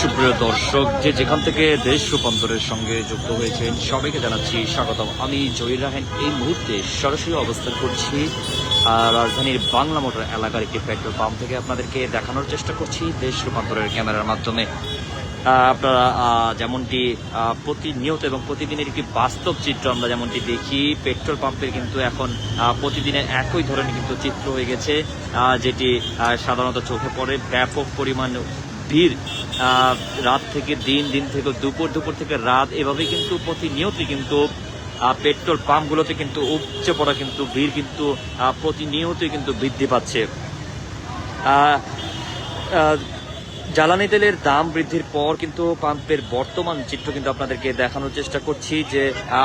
সুপ্রিয় দর্শক, যেখান থেকে দেশ রূপান্তরের সঙ্গে যুক্ত হয়েছেন সবাইকে জানাচ্ছি স্বাগতম। আমি জহির রাহেন এই মুহূর্তে সরাসরি অবস্থান করছি রাজধানীর বাংলা মোটর এলাকার একটি পেট্রোল পাম্প থেকে। আপনাদেরকে দেখানোর চেষ্টা করছি দেশ রূপান্তরের ক্যামেরার মাধ্যমে। আপনারা যেমনটি প্রতিনিয়ত এবং প্রতিদিনের একটি বাস্তব চিত্র আমরা যেমনটি দেখি, পেট্রোল পাম্পের কিন্তু এখন প্রতিদিনের একই ধরনের কিন্তু চিত্র হয়ে গেছে, যেটি সাধারণত চোখে পড়ে। ব্যাপক পরিমাণ ভিড়, রাত থেকে দিন, দিন থেকে দুপুর, দুপুর থেকে রাত, এভাবে কিন্তু প্রতিনিয়তই কিন্তু পেট্রোল পাম্পগুলোতে কিন্তু উপচে পড়া কিন্তু ভিড় কিন্তু প্রতিনিয়তই কিন্তু বৃদ্ধি পাচ্ছে। জ্বালানি তেলের দাম বৃদ্ধির পর কিন্তু পাম্পের বর্তমান চিত্র কিন্তু আপনাদেরকে দেখানোর চেষ্টা করছি যে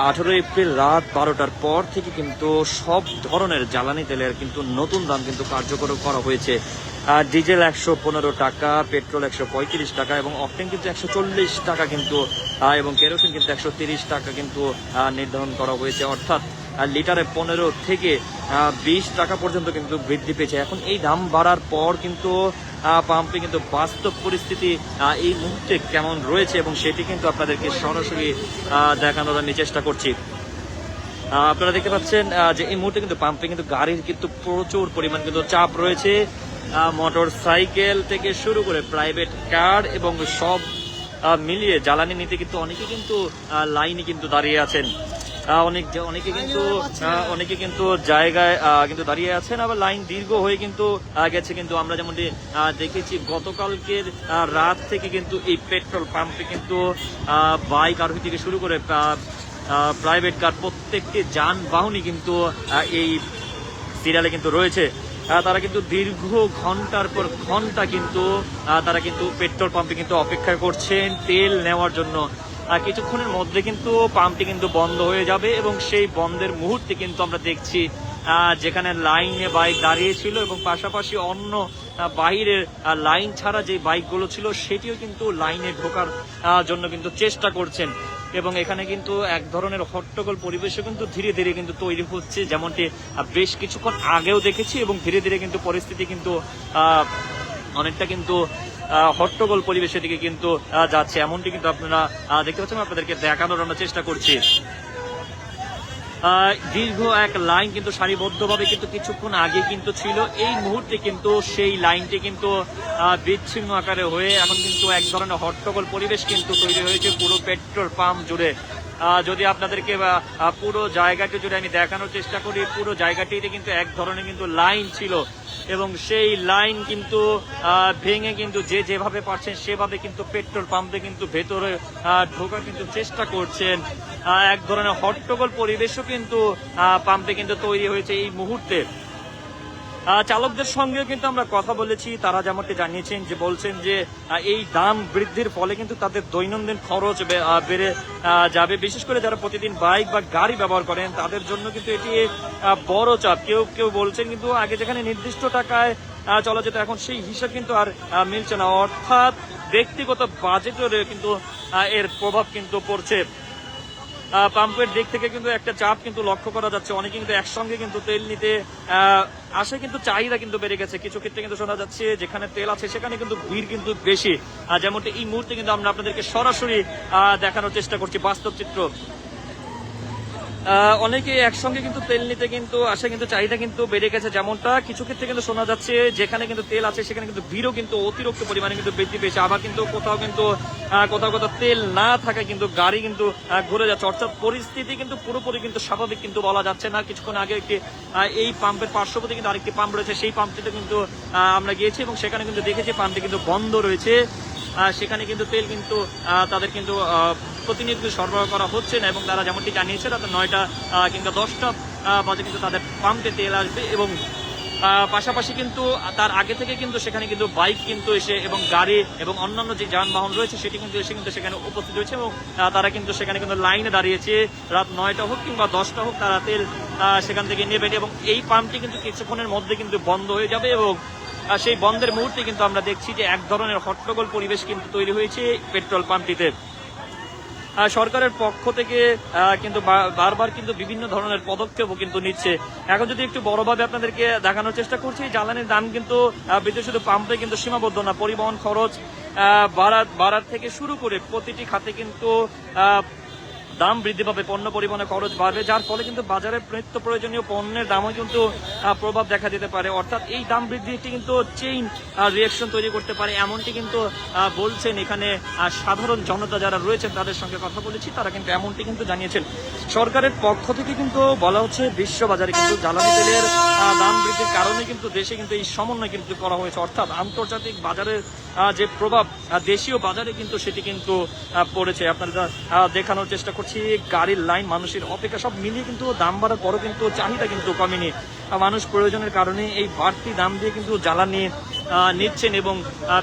18 এপ্রিল রাত 12টার পর থেকে কিন্তু সব ধরনের জ্বালানি তেলের কিন্তু নতুন দাম কিন্তু কার্যকর করা হয়েছে। ডিজেল 115 টাকা, পেট্রোল 135 টাকা এবং অকটেন কিন্তু 140 টাকা কিন্তু, এবং কেরোসিন কিন্তু 130 টাকা কিন্তু নির্ধারণ করা হয়েছে। অর্থাৎ লিটারে 15 থেকে 20 টাকা পর্যন্ত কিন্তু বৃদ্ধি পেয়েছে। এখন এই দাম বাড়ার পর কিন্তু পাম্পে কিন্তু বাস্তব পরিস্থিতি এই মুহূর্তে কেমন রয়েছে এবং সেটি কিন্তু আপনাদেরকে সরাসরি দেখানোর আমি চেষ্টা করছি। আপনারা দেখতে পাচ্ছেন যে এই মুহূর্তে কিন্তু পাম্পে কিন্তু গাড়ির কিন্তু প্রচুর পরিমাণ কিন্তু চাপ রয়েছে। মোটর সাইকেল থেকে শুরু করে প্রাইভেট কার এবং সব মিলিয়ে জ্বালানি নিতে কিন্তু অনেকে কিন্তু লাইনে কিন্তু দাঁড়িয়ে আছেন। অনেকে কিন্তু জায়গায় কিন্তু দাঁড়িয়ে আছেন, আবার লাইন দীর্ঘ হয়ে কিন্তু গেছে। কিন্তু আমরা যেমনটি দেখেছি গতকালকের রাত থেকে কিন্তু এই পেট্রোল পাম্পে কিন্তু বাইক আরোহী থেকে শুরু করে প্রাইভেট কার প্রত্যেকটি যানবাহনই কিন্তু এই সিরিয়ালে কিন্তু রয়েছে। তারা কিন্তু দীর্ঘ ঘন্টার পর ঘন্টা কিন্তু তারা কিন্তু পেট্রোল পাম্পে কিন্তু অপেক্ষা করছেন তেল নেওয়ার জন্য। কিছুক্ষণের মধ্যে কিন্তু পাম্পটি কিন্তু বন্ধ হয়ে যাবে এবং সেই বন্ধের মুহূর্তে কিন্তু আমরা দেখছি যেখানে লাইনে বাইক দাঁড়িয়ে ছিল এবং পাশাপাশি অন্য বাহিরের লাইন ছাড়া যে বাইকগুলো ছিল সেটিও কিন্তু লাইনে ঢোকার জন্য কিন্তু চেষ্টা করছেন। এবং এখানে কিন্তু এক ধরনের হট্টগোল পরিবেশও কিন্তু ধীরে ধীরে কিন্তু তৈরি হচ্ছে, যেমনটি বেশ কিছুক্ষণ আগেও দেখেছি। এবং ধীরে ধীরে কিন্তু পরিস্থিতি কিন্তু অনেকটা কিন্তু হট্টগোল পরিবেশের দিকে কিন্তু যাচ্ছে, এমনটি কিন্তু আপনারা দেখতে পাচ্ছেন। আপনাদেরকে দেখানোর আমরা চেষ্টা করছি। দীর্ঘ এক লাইন কিন্তু সারিবদ্ধভাবে কিন্তু কিছুক্ষণ আগে কিন্তু ছিল, এই মুহূর্তে কিন্তু সেই লাইনটি কিন্তু বিচ্ছিন্ন আকারে হয়ে এখন কিন্তু এক ধরনের হট্টগোল পরিবেশ কিন্তু তৈরি হয়েছে পুরো পেট্রোল পাম্প জুড়ে। যদি আপনাদেরকে পুরো জায়গাটি জুড়ে আমি দেখানোর চেষ্টা করি, পুরো জায়গাটিতে কিন্তু এক ধরনের কিন্তু লাইন ছিল এবং সেই লাইন কিন্তু ভেঙে কিন্তু যে যেভাবে পারছেন সেভাবে কিন্তু পেট্রোল পাম্পে কিন্তু ভেতরে ঢোকার কিন্তু চেষ্টা করছেন। এক ধরনের হট্টগোল পরিবেশও কিন্তু পাম্পে কিন্তু তৈরি হয়েছে এই মুহূর্তে। চালকদের সঙ্গেও কিন্তু আমরা কথা বলেছি, তারা যেমনটি জানিয়েছেন যে বলছেন যে এই দাম বৃদ্ধির ফলে কিন্তু তাদের দৈনন্দিন খরচ বেড়ে যাবে। বিশেষ করে যারা প্রতিদিন বাইক বা গাড়ি ব্যবহার করেন তাদের জন্য কিন্তু এটি বড় চাপ। কেউ কেউ বলছেন কিন্তু আগে যেখানে নির্দিষ্ট টাকায় চলা যেত এখন সেই হিসাব কিন্তু আর মিলছে না, অর্থাৎ ব্যক্তিগত বাজেটের কিন্তু এর প্রভাব কিন্তু পড়ছে। পাম্পের দিক থেকে কিন্তু একটা চাপ কিন্তু লক্ষ্য করা যাচ্ছে। অনেকে কিন্তু একসঙ্গে কিন্তু তেল নিতে আসে, কিন্তু চাহিদা কিন্তু বেড়ে গেছে। কিছু ক্ষেত্রে কিন্তু শোনা যাচ্ছে যেখানে তেল আছে সেখানে কিন্তু ভিড় কিন্তু বেশি, যেমনটি এই মুহূর্তে কিন্তু আমরা আপনাদেরকে সরাসরি দেখানোর চেষ্টা করছি বাস্তব চিত্র। অনেকে একসঙ্গে কিন্তু তেল নিতে কিন্তু আসে, কিন্তু চাহিদা কিন্তু বেড়ে গেছে যেমনটা। কিছু ক্ষেত্রে কিন্তু শোনা যাচ্ছে যেখানে কিন্তু তেল আছে সেখানে কিন্তু ভিড়ও কিন্তু অতিরিক্ত পরিমাণে কিন্তু বৃদ্ধি পেয়েছে। আবার কিন্তু কোথাও কোথাও তেল না থাকায় কিন্তু গাড়ি কিন্তু ঘুরে যাচ্ছে। অর্থাৎ পরিস্থিতি কিন্তু পুরোপুরি কিন্তু স্বাভাবিক কিন্তু বলা যাচ্ছে না। কিছুক্ষণ আগে একটি এই পাম্পের পার্শ্ববর্তী কিন্তু আরেকটি পাম্প রয়েছে, সেই পাম্পটিতে কিন্তু আমরা গিয়েছি এবং সেখানে কিন্তু দেখেছি পাম্পটি কিন্তু বন্ধ রয়েছে। সেখানে কিন্তু তেল কিন্তু তাদের কিন্তু প্রতিনিয়ত সরবরাহ করা হচ্ছে না এবং তারা যেমনটি জানিয়েছে রাত 9টা কিংবা 10টা বাজে কিন্তু তাদের পাম্পে তেল আসবে। এবং পাশাপাশি কিন্তু তার আগে থেকে কিন্তু সেখানে কিন্তু বাইক কিন্তু এসে এবং গাড়ি এবং অন্যান্য যে যানবাহন রয়েছে সেটি কিন্তু এসে কিন্তু সেখানে উপস্থিত হয়েছে এবং তারা কিন্তু সেখানে কিন্তু লাইনে দাঁড়িয়েছে। রাত 9টা হোক কিংবা 10টা হোক তারা তেল সেখান থেকে নেবেন এবং এই পাম্পটি কিন্তু কিছুক্ষণের মধ্যে কিন্তু বন্ধ হয়ে যাবে। এবং সেই বন্ধের মুহূর্তে কিন্তু আমরা দেখছি যে এক ধরনের হট্টগোল পরিবেশ কিন্তু তৈরি হয়েছে পেট্রোল পাম্পটিতে। সরকারের পক্ষ থেকে কিন্তু বারবার কিন্তু বিভিন্ন ধরনের পদক্ষেপও কিন্তু নিচ্ছে। এখন যদি একটু বড়ভাবে আপনাদেরকে দেখানোর চেষ্টা করছি, জ্বালানির দাম কিন্তু বিদ্যুৎ শুধু পাম্পে কিন্তু সীমাবদ্ধ না, পরিবহন খরচ বাড়ার থেকে শুরু করে প্রতিটি খাতে কিন্তু দাম বৃদ্ধি পাবে, পণ্য পরিবহনের খরচ বাড়বে, যার ফলে কিন্তু বাজারে নিত্য প্রয়োজনীয় পণ্যের দামও কিন্তু প্রভাব দেখা দিতে পারে। অর্থাৎ এই দাম বৃদ্ধিটি কিন্তু চেইন রিয়াকশন তৈরি করতে পারে, এমনটি কিন্তু বলছেন এখানে সাধারণ জনতা যারা রয়েছেন তাদের সঙ্গে কথা বলেছি, তারা কিন্তু এমনটি কিন্তু জানিয়েছেন। সরকারের পক্ষ থেকে কিন্তু বলা হচ্ছে বিশ্ব বাজারে কিন্তু জ্বালানি তেলের দাম বৃদ্ধির কারণে কিন্তু দেশে কিন্তু এই সমন্বয় কিন্তু করা হয়েছে, অর্থাৎ আন্তর্জাতিক বাজারের যে প্রভাব দেশীয় বাজারে কিন্তু সেটি কিন্তু পড়েছে। আপনারা দেখানোর চেষ্টা করছি গাড়ির লাইন, মানুষের অপেক্ষা, সব মিলিয়ে কিন্তু দাম বাড়ার পরও কিন্তু চাহিদা কিন্তু কমেনি। মানুষ প্রয়োজনের কারণে এই বাড়তি দাম দিয়ে কিন্তু জ্বালানি নিচ্ছেন এবং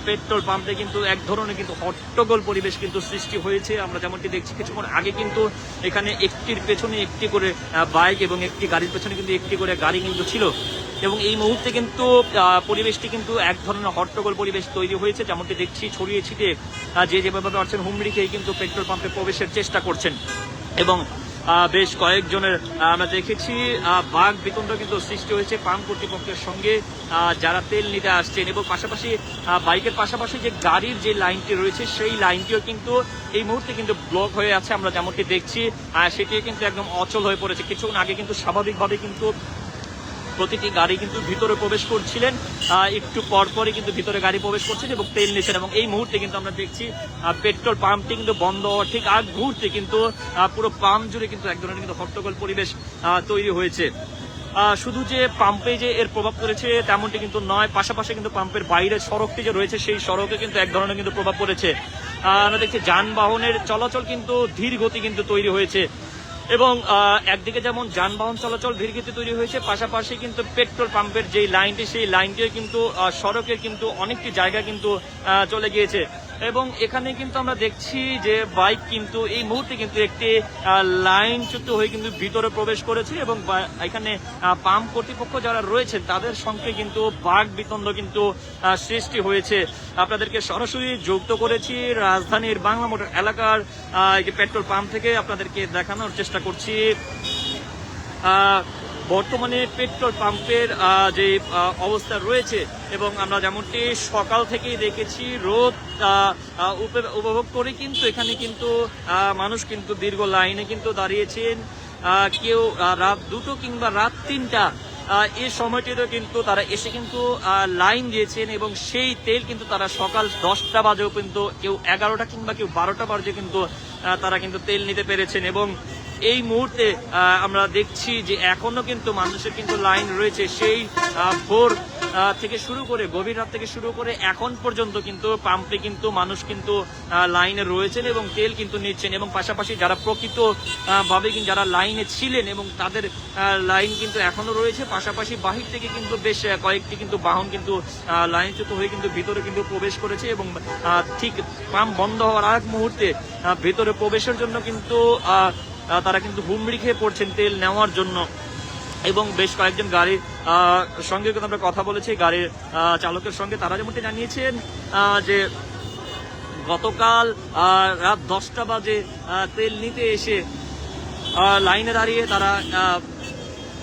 পেট্রোল পাম্পে কিন্তু এক ধরনের কিন্তু হট্টগোল পরিবেশ কিন্তু সৃষ্টি হয়েছে। আমরা যেমনটি দেখছি কিছুক্ষণ আগে কিন্তু এখানে একটির পেছনে একটি করে বাইক এবং একটি গাড়ির পেছনে কিন্তু একটি করে গাড়ি কিন্তু ছিল এবং এই মুহূর্তে কিন্তু পরিবেশটি কিন্তু এক ধরনের হট্টগোল পরিবেশ তৈরি হয়েছে। যেমনটি দেখছি ছড়িয়ে ছিটিয়ে যে যেভাবে পারছেন হুমড়ি খেয়ে কিন্তু পেট্রোল পাম্পে প্রবেশের চেষ্টা করছেন এবং বেশ কয়েকজনের আমরা দেখেছি বাঘ বিতণ্ড কিন্তু সৃষ্টি হয়েছে পাম্প কর্তৃপক্ষের সঙ্গে যারা তেল নিতে আসছেন এবং পাশাপাশি বাইকের পাশাপাশি যে গাড়ির যে লাইনটি রয়েছে সেই লাইনটিও কিন্তু এই মুহূর্তে কিন্তু ব্লক হয়ে আছে। আমরা যেমনটি দেখছি সেটিও কিন্তু একদম অচল হয়ে পড়েছে। কিছুক্ষণ আগে কিন্তু স্বাভাবিকভাবে কিন্তু প্রতিটি গাড়ি কিন্তু ভিতরে প্রবেশ করছিলেন, একটু পরপরই কিন্তু ভিতরে গাড়ি প্রবেশ করছেন এবং তেল নিচ্ছেন এবং এই মুহূর্তে কিন্তু আমরা দেখছি পেট্রোল পাম্পটি কিন্তু বন্ধ হওয়ার ঠিক আগ মুহূর্তে কিন্তু পুরো পাম্প জুড়ে কিন্তু এক ধরনের কিন্তু হট্টগোল পরিবেশ তৈরি হয়েছে। শুধু যে পাম্পে যে এর প্রভাব পড়েছে তেমনটি কিন্তু নয়, পাশাপাশি কিন্তু পাম্পের বাইরের সড়কটি যে রয়েছে সেই সড়কে কিন্তু এক ধরনের কিন্তু প্রভাব পড়েছে। আমরা দেখছি যানবাহনের চলাচল কিন্তু ধীর গতি কিন্তু তৈরি হয়েছে এবং একদিকে যেমন যানবাহন চলাচল ধীরগতি তৈরি হয়েছে, পাশাপাশি কিন্তু পেট্রোল পাম্পের যে লাইনটি সেই লাইনটিও কিন্তু সড়কের কিন্তু অনেকটি জায়গা কিন্তু চলে গিয়েছে এবং এখানে কিন্তু আমরা দেখছি যে বাইক কিন্তু এই মুহূর্তে কিন্তু একটি লাইনচ্যুত হয়ে কিন্তু ভিতরে প্রবেশ করেছে এবং এখানে পাম্প কর্তৃপক্ষ যারা রয়েছেন তাদের সঙ্গে কিন্তু বাঘ বিতণ্ড কিন্তু সৃষ্টি হয়েছে। আপনাদেরকে সরাসরি যুক্ত করেছি রাজধানীর বাংলা মোটর এলাকার পেট্রোল পাম্প থেকে, আপনাদেরকে দেখানোর চেষ্টা করছি বর্তমানে পেট্রোল পাম্পের যে অবস্থা রয়েছে এবং আমরা যেমনটি সকাল থেকেই দেখেছি রোদ উপভোগ করে কিন্তু এখানে কিন্তু মানুষ কিন্তু দীর্ঘ লাইনে কিন্তু দাঁড়িয়েছেন। কেউ রাত 2টো কিংবা রাত 3টা এই সময়টিতে কিন্তু তারা এসে কিন্তু লাইন দিয়েছেন এবং সেই তেল কিন্তু তারা সকাল 10টা বাজেও কিন্তু কেউ 11টা কিংবা কেউ 12টা বাজে কিন্তু তারা কিন্তু তেল নিতে পেরেছেন এবং এই মুহূর্তে আমরা দেখছি যে এখনো কিন্তু মানুষের কিন্তু লাইন রয়েছে। সেই ভোর থেকে শুরু করে গভীর রাত থেকে শুরু করে এখন পর্যন্ত কিন্তু পাম্পে কিন্তু মানুষ কিন্তু লাইনে রয়েছেন এবং তেল কিন্তু নিচ্ছেন এবং পাশাপাশি যারা প্রকৃত ভাবে যারা লাইনে ছিলেন এবং তাদের লাইন কিন্তু এখনো রয়েছে, পাশাপাশি বাহির থেকে কিন্তু বেশ কয়েকটি কিন্তু বাহন কিন্তু লাইনচ্যুত হয়ে কিন্তু ভিতরে কিন্তু প্রবেশ করেছে এবং ঠিক পাম্প বন্ধ হওয়ার আগ মুহূর্তে ভিতরে প্রবেশের জন্য কিন্তু তারা কিন্তু হুমড়ি খেয়ে পড়ছেন তেল নেওয়ার জন্য এবং বেশ কয়েকজন গাড়ির সঙ্গে কিন্তু আমরা কথা বলেছি গাড়ির চালকের সঙ্গে, তারা যেমনটি জানিয়েছেন যে গতকাল রাত 10টা বাজে তেল নিতে এসে লাইনে দাঁড়িয়ে তারা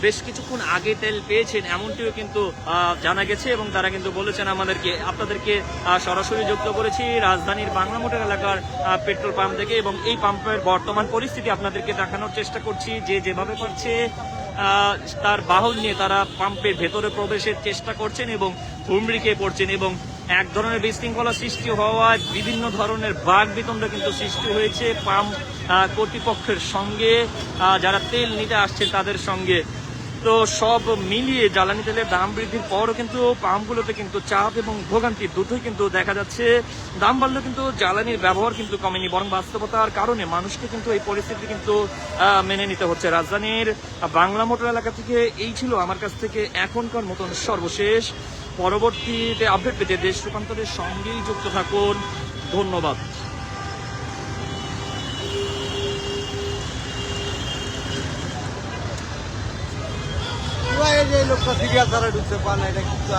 বেশ কিছুক্ষণ আগে তেল পেয়েছেন এমনটিও কিন্তু জানা গেছে এবং তারা কিন্তু বলেছেন আমাদেরকে। আপনাদেরকে সরাসরি যুক্ত করেছি রাজধানীর বাংলা মোটর এলাকার পেট্রোল পাম্প থেকে এবং এই পাম্পের বর্তমান পরিস্থিতি আপনাদেরকে দেখানোর চেষ্টা করছি। যে যেভাবে পারছে তার বাহন নিয়ে তারা পাম্পের ভেতরে প্রবেশের চেষ্টা করছেন এবং হুমড়ি খেয়ে পড়ছেন এবং এক ধরনের বিশৃঙ্খলা সৃষ্টি হওয়ায় বিভিন্ন ধরনের বাঘ বিতণ্ড কিন্তু সৃষ্টি হয়েছে পাম্প কর্তৃপক্ষের সঙ্গে, যারা তেল নিতে আসছেন তাদের সঙ্গে। তো সব মিলিয়ে জ্বালানি তেলের দাম বৃদ্ধির পরও কিন্তু পাম্পগুলোতে কিন্তু চাপ এবং ভোগান্তি দুটোই কিন্তু দেখা যাচ্ছে। দাম বাড়লেও কিন্তু জ্বালানির ব্যবহার কিন্তু কমেনি, বরং বাস্তবতার কারণে মানুষকে কিন্তু এই পরিস্থিতি কিন্তু মেনে নিতে হচ্ছে। রাজধানীর বাংলা মোটর এলাকা থেকে এই ছিল আমার কাছ থেকে এখনকার মতন সর্বশেষ। পরবর্তীতে আপডেট পেতে দেশ রূপান্তরের সঙ্গেই যুক্ত থাকুন। ধন্যবাদ। এই যে লোকটা সিরিয়াল তারা ঢুকতে পারে না, এটা কিন্তু